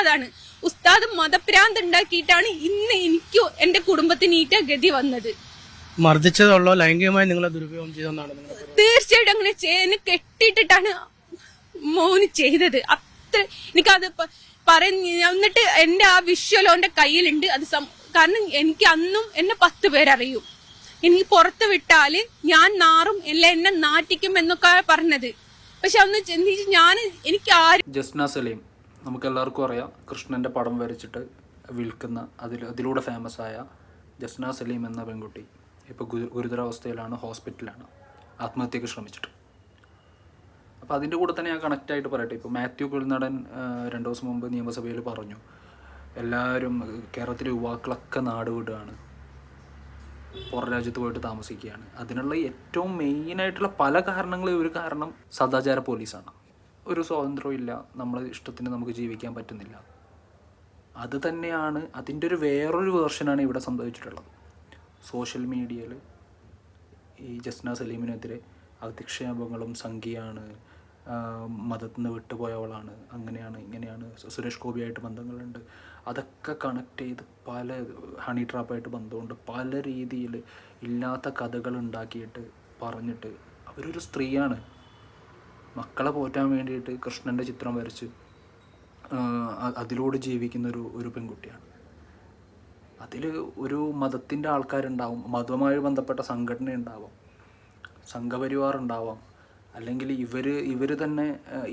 അതാണ് ഉസ്താദ് മതഭ്രാന്ത് ഉണ്ടാക്കിയിട്ടാണ് ഇന്ന് എനിക്കും എന്റെ കുടുംബത്തിന് ഈറ്റ ഗതി വന്നത്. മർദ്ദിച്ചതുള്ളോ ലൈംഗികമായി നിങ്ങളെ ദുരുപയോഗം ചെയ്തെന്നാണ്? തീർച്ചയായിട്ടും അങ്ങനെ എന്നെ കെട്ടിയിട്ടിട്ടാണ് മോന് ചെയ്തത്. അത്ര എനിക്കത് എന്നിട്ട് എന്റെ ആ വിഷ്വലോ എന്റെ കയ്യിലുണ്ട്. അത് കാരണം എനിക്ക് അന്നും എന്നെ 10 പേരറിയും. എനിക്ക് പുറത്ത് വിട്ടാല് ഞാൻ നാറും അല്ല എന്നെ നാട്ടിക്കും എന്നൊക്കെ പറഞ്ഞത്. പക്ഷെ അന്ന് ഞാൻ എനിക്ക് ജസ്ന സലീം നമുക്ക് എല്ലാവർക്കും അറിയാം. കൃഷ്ണൻ്റെ പടം വരച്ചിട്ട് വിൽക്കുന്ന അതിലൂടെ ഫേമസ് ആയ ജസ്ന സലീം എന്ന പെൺകുട്ടി ഇപ്പോൾ ഗുരുതരാവസ്ഥയിലാണ്, ഹോസ്പിറ്റലിലാണ്, ആത്മഹത്യക്ക് ശ്രമിച്ചിട്ട്. അപ്പോൾ അതിൻ്റെ കൂടെ തന്നെ ഞാൻ കണക്റ്റായിട്ട് പറയട്ടെ. ഇപ്പോൾ മാത്യു കുഴൽനാടൻ 2 ദിവസം മുമ്പ് നിയമസഭയിൽ പറഞ്ഞു, എല്ലാവരും കേരളത്തിലെ യുവാക്കളൊക്കെ നാട് വിടുകയാണ്, പുറം രാജ്യത്ത് പോയിട്ട് താമസിക്കുകയാണ്. അതിനുള്ള ഏറ്റവും മെയിനായിട്ടുള്ള പല കാരണങ്ങളിൽ ഒരു കാരണം സദാചാര പോലീസാണ്. ഒരു സ്വാതന്ത്ര്യവും ഇല്ല, നമ്മളെ ഇഷ്ടത്തിന് നമുക്ക് ജീവിക്കാൻ പറ്റുന്നില്ല. അത് തന്നെയാണ് അതിൻ്റെ വേറൊരു വേർഷനാണ് ഇവിടെ സംഭവിച്ചിട്ടുള്ളത്. സോഷ്യൽ മീഡിയയിൽ ഈ ജസ്ന സലീമിനെതിരെ അധിക്ഷേപങ്ങളും സംഖ്യയാണ്, മതത്തിൽ നിന്ന് വിട്ടുപോയവളാണ്, അങ്ങനെയാണ് ഇങ്ങനെയാണ്, സുരേഷ് ഗോപിയായിട്ട് ബന്ധങ്ങളുണ്ട്, അതൊക്കെ കണക്ട് ചെയ്ത് പല ഹണി ട്രാപ്പായിട്ട് ബന്ധമുണ്ട്, പല രീതിയിൽ ഇല്ലാത്ത കഥകൾ ഉണ്ടാക്കിയിട്ട് പറഞ്ഞിട്ട് അവരൊരു സ്ത്രീയാണ്. മക്കളെ പോറ്റാൻ വേണ്ടിയിട്ട് കൃഷ്ണൻ്റെ ചിത്രം വരച്ച് അതിലൂടെ ജീവിക്കുന്ന ഒരു പെൺകുട്ടിയാണ്. അതിൽ ഒരു മതത്തിൻ്റെ ആൾക്കാരുണ്ടാവും, മതവുമായി ബന്ധപ്പെട്ട സംഘടന ഉണ്ടാവാം, സംഘപരിവാർ ഉണ്ടാവാം, അല്ലെങ്കിൽ ഇവർ തന്നെ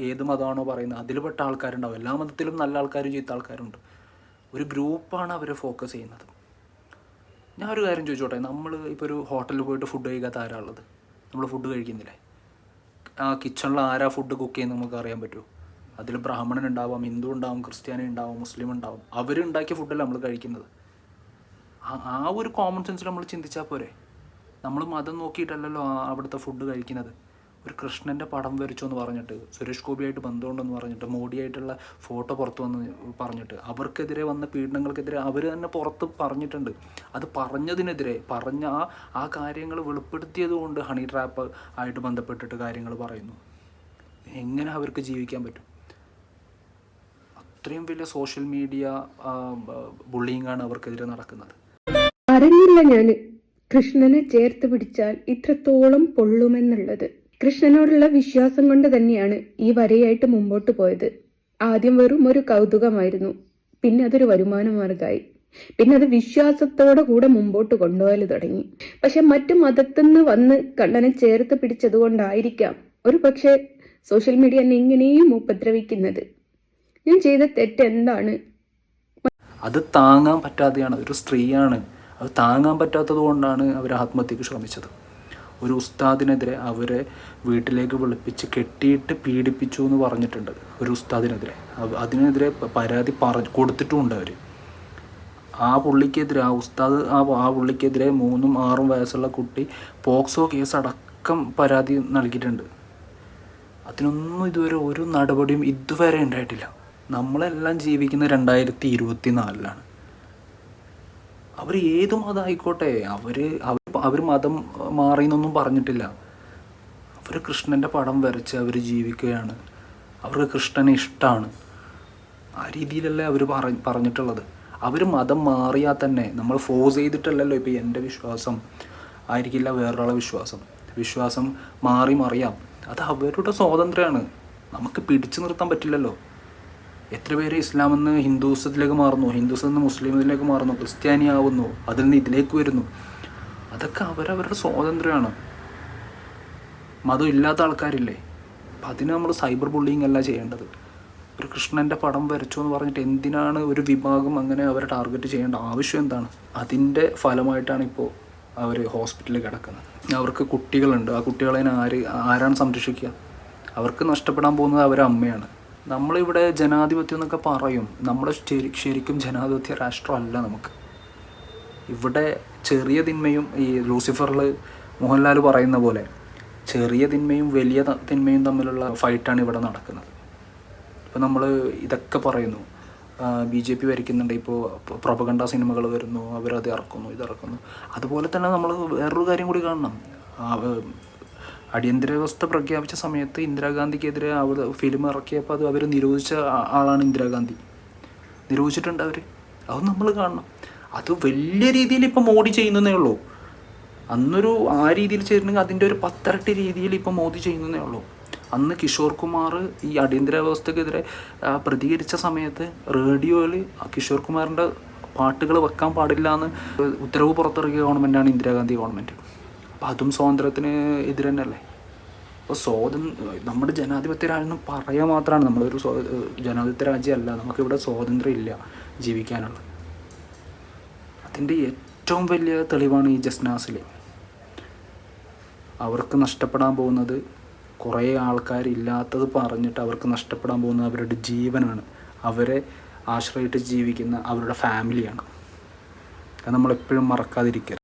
ഏത് മതമാണോ പറയുന്നത് അതിൽപ്പെട്ട ആൾക്കാരുണ്ടാവും. എല്ലാ മതത്തിലും നല്ല ആൾക്കാരും ചീത്ത ആൾക്കാരുണ്ട്. ഒരു ഗ്രൂപ്പാണ് അവരെ ഫോക്കസ് ചെയ്യുന്നത്. ഞാൻ ഒരു കാര്യം ചോദിച്ചോട്ടെ, നമ്മൾ ഇപ്പോൾ ഒരു ഹോട്ടലിൽ പോയിട്ട് ഫുഡ് കഴിക്കാത്ത ആരാ ഉള്ളത്? നമ്മൾ ഫുഡ് കഴിക്കുന്നില്ലേ? ആ കിച്ചണിൽ ആരാ ഫുഡ് കുക്ക് ചെയ്യുന്നത് നമുക്ക് അറിയാൻ പറ്റുമോ? അതിൽ ബ്രാഹ്മണൻ ഉണ്ടാവാം, ഹിന്ദു ഉണ്ടാവും, ക്രിസ്ത്യാനി ഉണ്ടാവും, മുസ്ലിം ഉണ്ടാവും. അവരുണ്ടാക്കിയ ഫുഡല്ല നമ്മൾ കഴിക്കുന്നത്. ആ ഒരു കോമൺ സെൻസിൽ നമ്മൾ ചിന്തിച്ചാൽ പോരെ? നമ്മൾ മതം നോക്കിയിട്ടല്ലല്ലോ അവിടുത്തെ ഫുഡ് കഴിക്കുന്നത്. ഒരു കൃഷ്ണൻ്റെ പടം വരച്ചു എന്ന് പറഞ്ഞിട്ട്, സുരേഷ് ഗോപിയായിട്ട് ബന്ധമുണ്ടെന്ന് പറഞ്ഞിട്ട്, മോഡിയായിട്ടുള്ള ഫോട്ടോ പുറത്തു വന്ന് പറഞ്ഞിട്ട്, അവർക്കെതിരെ വന്ന പീഡനങ്ങൾക്കെതിരെ അവർ തന്നെ പുറത്ത് പറഞ്ഞിട്ടുണ്ട്. അത് പറഞ്ഞതിനെതിരെ ആ കാര്യങ്ങൾ വെളിപ്പെടുത്തിയത് കൊണ്ട് ഹണി ട്രാപ്പ് ആയിട്ട് ബന്ധപ്പെട്ടിട്ട് കാര്യങ്ങൾ പറയുന്നു. എങ്ങനെ അവർക്ക് ജീവിക്കാൻ പറ്റും? അത്രയും വലിയ സോഷ്യൽ മീഡിയ ബുള്ളിങ്ങാണ് അവർക്കെതിരെ നടക്കുന്നത്. അറിഞ്ഞില്ല ഞാന് കൃഷ്ണനെ ചേർത്ത് പിടിച്ചാൽ ഇത്രത്തോളം പൊള്ളുമെന്നുള്ളത്. കൃഷ്ണനോടുള്ള വിശ്വാസം കൊണ്ട് തന്നെയാണ് ഈ വരയായിട്ട് മുമ്പോട്ട് പോയത്. ആദ്യം വെറും ഒരു കൗതുകമായിരുന്നു, പിന്നെ അതൊരു വരുമാന മാർഗമായി, പിന്നെ അത് വിശ്വാസത്തോടെ കൂടെ മുമ്പോട്ട് കൊണ്ടുപോയാൽ തുടങ്ങി. പക്ഷെ മറ്റു മതത്തിന്ന് വന്ന് കണ്ണനെ ചേർത്ത് പിടിച്ചത് കൊണ്ടായിരിക്കാം ഒരു പക്ഷെ സോഷ്യൽ മീഡിയ എന്നെ ഇങ്ങനെയും ഉപദ്രവിക്കുന്നത്. ഞാൻ ചെയ്ത തെറ്റ് എന്താണ്? അത് താങ്ങാൻ പറ്റാതെയാണ്. ഒരു സ്ത്രീയാണ്, അത് താങ്ങാൻ പറ്റാത്തത് കൊണ്ടാണ് അവർ ആത്മഹത്യക്ക് ശ്രമിച്ചത്. ഒരു ഉസ്താദിനെതിരെ അവരെ വീട്ടിലേക്ക് വിളിപ്പിച്ച് കെട്ടിയിട്ട് പീഡിപ്പിച്ചു എന്ന് പറഞ്ഞിട്ടുണ്ട് ഒരു ഉസ്താദിനെതിരെ. അതിനെതിരെ പരാതി കൊടുത്തിട്ടുമുണ്ട് അവർ. ആ പുള്ളിക്കെതിരെ, ആ പുള്ളിക്കെതിരെ 3ഉം 6ഉം വയസ്സുള്ള കുട്ടി പോക്സോ കേസ് അടക്കം പരാതി നൽകിയിട്ടുണ്ട്. അതിനൊന്നും ഇതുവരെ ഒരു നടപടിയും ഇതുവരെ ഉണ്ടായിട്ടില്ല. നമ്മളെല്ലാം ജീവിക്കുന്ന 2024-ലാണ്. അവർ ഏത് മതമായിക്കോട്ടെ, അവർ മതം മാറിയെന്നൊന്നും പറഞ്ഞിട്ടില്ല. അവർ കൃഷ്ണൻ്റെ പടം വരച്ച് അവർ ജീവിക്കുകയാണ്, അവർക്ക് കൃഷ്ണനെ ഇഷ്ടമാണ്. ആ രീതിയിലല്ലേ അവർ പറഞ്ഞിട്ടുള്ളത്. അവർ മതം മാറിയാൽ തന്നെ നമ്മൾ ഫോഴ്സ് ചെയ്തിട്ടല്ലല്ലോ. ഇപ്പോൾ എൻ്റെ വിശ്വാസം ആയിരിക്കില്ല വേറൊരാളെ വിശ്വാസം മാറി മറിയാം. അത് അവരുടെ സ്വാതന്ത്ര്യമാണ്, നമുക്ക് പിടിച്ചു നിർത്താൻ പറ്റില്ലല്ലോ. എത്ര പേര് ഇസ്ലാമിൽ നിന്ന് ഹിന്ദുസത്തിലേക്ക് മാറുന്നു, ഹിന്ദുസത്തിൽ നിന്ന് മുസ്ലിമിലേക്ക് മാറുന്നു, ക്രിസ്ത്യാനി ആവുന്നു, അതിൽ നിന്ന് ഇതിലേക്ക് വരുന്നു. അതൊക്കെ അവരവരുടെ സ്വാതന്ത്ര്യമാണ്. മതം ഇല്ലാത്ത ആൾക്കാരില്ലേ, അപ്പം അതിന് നമ്മൾ സൈബർ ബുള്ളിങ് അല്ല ചെയ്യേണ്ടത്. ഒരു കൃഷ്ണൻ്റെ പടം വരച്ചു എന്ന് പറഞ്ഞിട്ട് എന്തിനാണ് ഒരു വിഭാഗം അങ്ങനെ അവരെ ടാർഗറ്റ് ചെയ്യേണ്ട ആവശ്യം എന്താണ്? അതിൻ്റെ ഫലമായിട്ടാണ് ഇപ്പോൾ അവർ ഹോസ്പിറ്റലിൽ കിടക്കുന്നത്. അവർക്ക് കുട്ടികളുണ്ട്, ആ കുട്ടികളെ ആരാണ് സംരക്ഷിക്കുക? അവർക്ക് നഷ്ടപ്പെടാൻ പോകുന്നത് അവരുടെ അമ്മയാണ്. നമ്മളിവിടെ ജനാധിപത്യം എന്നൊക്കെ പറയും, നമ്മുടെ ശരിക്കും ജനാധിപത്യ രാഷ്ട്രമല്ല നമുക്ക്. ഇവിടെ ചെറിയ തിന്മയും, ഈ ലൂസിഫറിൽ മോഹൻലാൽ പറയുന്ന പോലെ ചെറിയ തിന്മയും വലിയ തിന്മയും തമ്മിലുള്ള ഫൈറ്റാണ് ഇവിടെ നടക്കുന്നത്. ഇപ്പോൾ നമ്മൾ ഇതൊക്കെ പറയുന്നു, BJP ഭരിക്കുന്നുണ്ട്, ഇപ്പോൾ പ്രൊപഗണ്ട സിനിമകൾ വരുന്നു, അവരത് ഇറക്കുന്നു, ഇതിറക്കുന്നു. അതുപോലെ തന്നെ നമ്മൾ വേറൊരു കാര്യം കൂടി കാണണം. അടിയന്തരാവസ്ഥ പ്രഖ്യാപിച്ച സമയത്ത് ഇന്ദിരാഗാന്ധിക്കെതിരെ അവിടെ ഫിലിം ഇറക്കിയപ്പോൾ അത് അവർ നിരോധിച്ച ആളാണ് ഇന്ദിരാഗാന്ധി. നിരോധിച്ചിട്ടുണ്ട് അവർ. അത് നമ്മൾ കാണണം. അത് വലിയ രീതിയിൽ ഇപ്പം മോഡി ചെയ്യുന്നതേ ഉള്ളൂ. അന്നൊരു ആ രീതിയിൽ ചെയ്തിട്ടുണ്ടെങ്കിൽ അതിൻ്റെ ഒരു 10 ഇരട്ടി രീതിയിൽ ഇപ്പം മോദി ചെയ്യുന്നതേ ഉള്ളൂ. അന്ന് കിഷോർ കുമാർ ഈ അടിയന്തരാവസ്ഥക്കെതിരെ പ്രതികരിച്ച സമയത്ത് റേഡിയോയിൽ കിഷോർ കുമാറിൻ്റെ പാട്ടുകൾ വെക്കാൻ പാടില്ല എന്ന് ഉത്തരവ് പുറത്തിറക്കിയ ഗവൺമെൻറ്റാണ് ഇന്ദിരാഗാന്ധി ഗവൺമെൻറ്. അപ്പം അതും സ്വാതന്ത്ര്യത്തിന് എതിരെ തന്നെയല്ലേ. അപ്പോൾ നമ്മുടെ ജനാധിപത്യ രാജ്യം എന്ന് പറയാൻ മാത്രമാണ്. നമ്മളൊരു ജനാധിപത്യ രാജ്യമല്ല. നമുക്കിവിടെ സ്വാതന്ത്ര്യം ഇല്ല ജീവിക്കാനുള്ള. അതിൻ്റെ ഏറ്റവും വലിയ തെളിവാണ് ഈ ജസ്നാസിൽ. അവർക്ക് നഷ്ടപ്പെടാൻ പോകുന്നത്, കുറേ ആൾക്കാരില്ലാത്തത് പറഞ്ഞിട്ട് അവർക്ക് നഷ്ടപ്പെടാൻ പോകുന്നത് അവരുടെ ജീവനാണ്. അവരെ ആശ്രയിച്ച് ജീവിക്കുന്ന അവരുടെ ഫാമിലിയാണ്. അത് നമ്മളെപ്പോഴും മറക്കാതിരിക്കരുത്.